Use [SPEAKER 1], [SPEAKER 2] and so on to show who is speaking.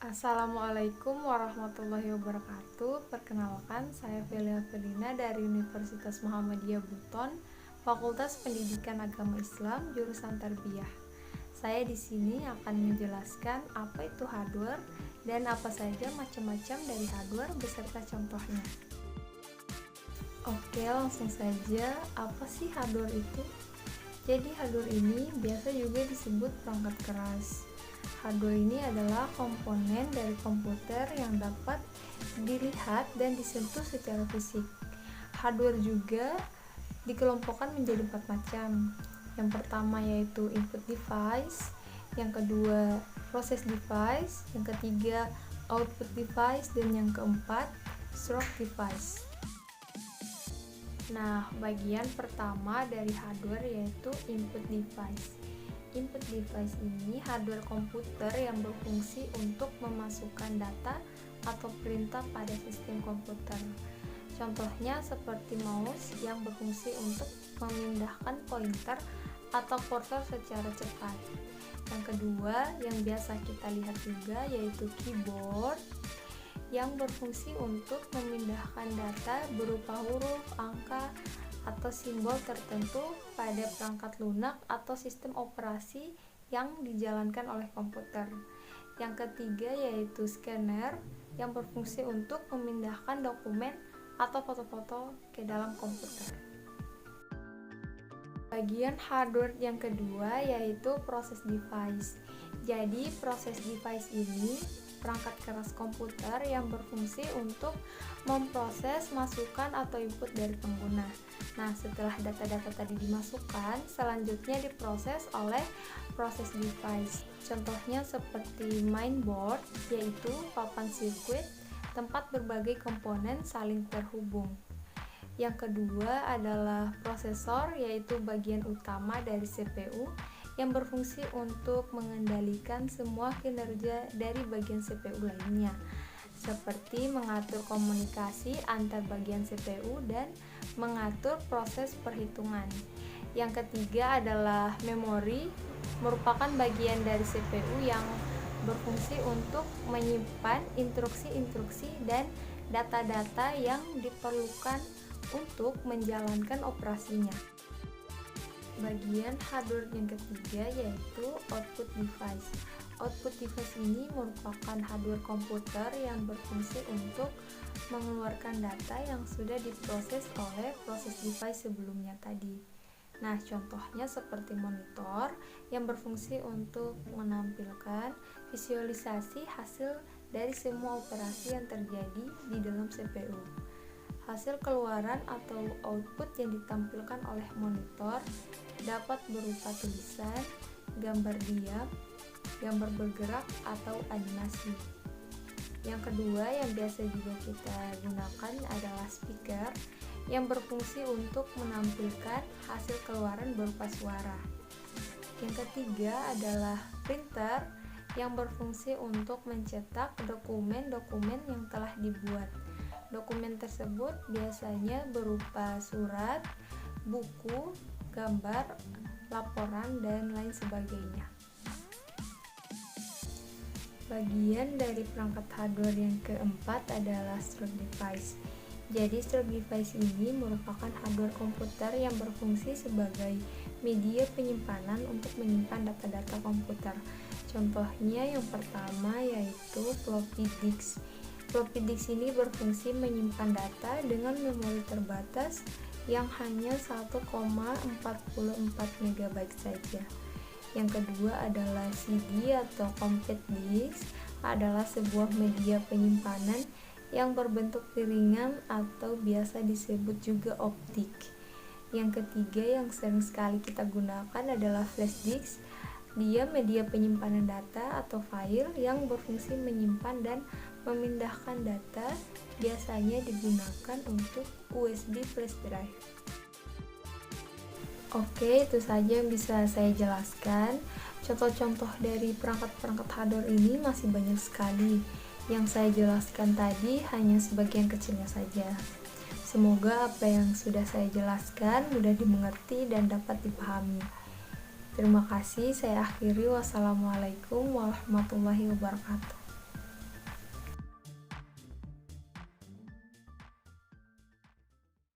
[SPEAKER 1] Assalamualaikum warahmatullahi wabarakatuh. Perkenalkan, saya Velia Felina dari Universitas Muhammadiyah Buton, Fakultas Pendidikan Agama Islam, jurusan Tarbiyah. Saya di sini akan menjelaskan apa itu hardware dan apa saja macam-macam dari hardware beserta contohnya. Oke, langsung saja. Apa sih hardware itu? Jadi hardware ini biasa juga disebut perangkat keras. Hardware ini adalah komponen dari komputer yang dapat dilihat dan disentuh secara fisik. Hardware juga dikelompokkan menjadi 4 macam. Yang pertama yaitu input device, yang kedua process device, yang ketiga output device, dan yang keempat stroke device. Nah, bagian pertama dari hardware yaitu input device. Input device ini hardware komputer yang berfungsi untuk memasukkan data atau perintah pada sistem komputer. Contohnya seperti mouse yang berfungsi untuk memindahkan pointer atau kursor secara cepat. Yang kedua, yang biasa kita lihat juga yaitu keyboard yang berfungsi untuk memindahkan data berupa huruf, angka, atau simbol tertentu pada perangkat lunak atau sistem operasi yang dijalankan oleh komputer. Yang ketiga yaitu scanner yang berfungsi untuk memindahkan dokumen atau foto-foto ke dalam komputer. Bagian hardware yang kedua yaitu process device. Jadi process device ini perangkat keras komputer yang berfungsi untuk memproses masukan atau input dari pengguna. Nah, setelah data-data tadi dimasukkan, selanjutnya diproses oleh process device. Contohnya seperti mainboard, yaitu papan sirkuit tempat berbagai komponen saling terhubung. Yang kedua adalah prosesor, yaitu bagian utama dari CPU yang berfungsi untuk mengendalikan semua kinerja dari bagian CPU lainnya, seperti mengatur komunikasi antar bagian CPU dan mengatur proses perhitungan. Yang ketiga adalah memori, merupakan bagian dari CPU yang berfungsi untuk menyimpan instruksi-instruksi dan data-data yang diperlukan untuk menjalankan operasinya. Bagian hardware yang ketiga yaitu output device. Output device ini merupakan hardware komputer yang berfungsi untuk mengeluarkan data yang sudah diproses oleh proses device sebelumnya tadi. Nah, contohnya seperti monitor yang berfungsi untuk menampilkan visualisasi hasil dari semua operasi yang terjadi di dalam CPU. Hasil keluaran atau output yang ditampilkan oleh monitor dapat berupa tulisan, gambar diam, gambar bergerak, atau animasi. Yang kedua yang biasa juga kita gunakan adalah speaker yang berfungsi untuk menampilkan hasil keluaran berupa suara. Yang ketiga adalah printer yang berfungsi untuk mencetak dokumen-dokumen yang telah dibuat. Dokumen tersebut biasanya berupa surat, buku, gambar, laporan, dan lain sebagainya. Bagian dari perangkat hardware yang keempat adalah stroke device. Jadi stroke device ini merupakan hardware komputer yang berfungsi sebagai media penyimpanan untuk menyimpan data-data komputer. Contohnya yang pertama yaitu floppy disk. Floppy disk ini berfungsi menyimpan data dengan memori terbatas yang hanya 1,44 MB saja. Yang kedua adalah CD atau compact disk, adalah sebuah media penyimpanan yang berbentuk piringan atau biasa disebut juga optik. Yang ketiga yang sering sekali kita gunakan adalah flash disk. Dia media penyimpanan data atau file yang berfungsi menyimpan dan memindahkan data, biasanya digunakan untuk USB flash drive. Oke, itu saja yang bisa saya jelaskan. Contoh-contoh dari perangkat-perangkat hardware ini masih banyak sekali. Yang saya jelaskan tadi hanya sebagian kecilnya saja. Semoga apa yang sudah saya jelaskan mudah dimengerti dan dapat dipahami. Terima kasih, saya akhiri. Wassalamualaikum warahmatullahi wabarakatuh.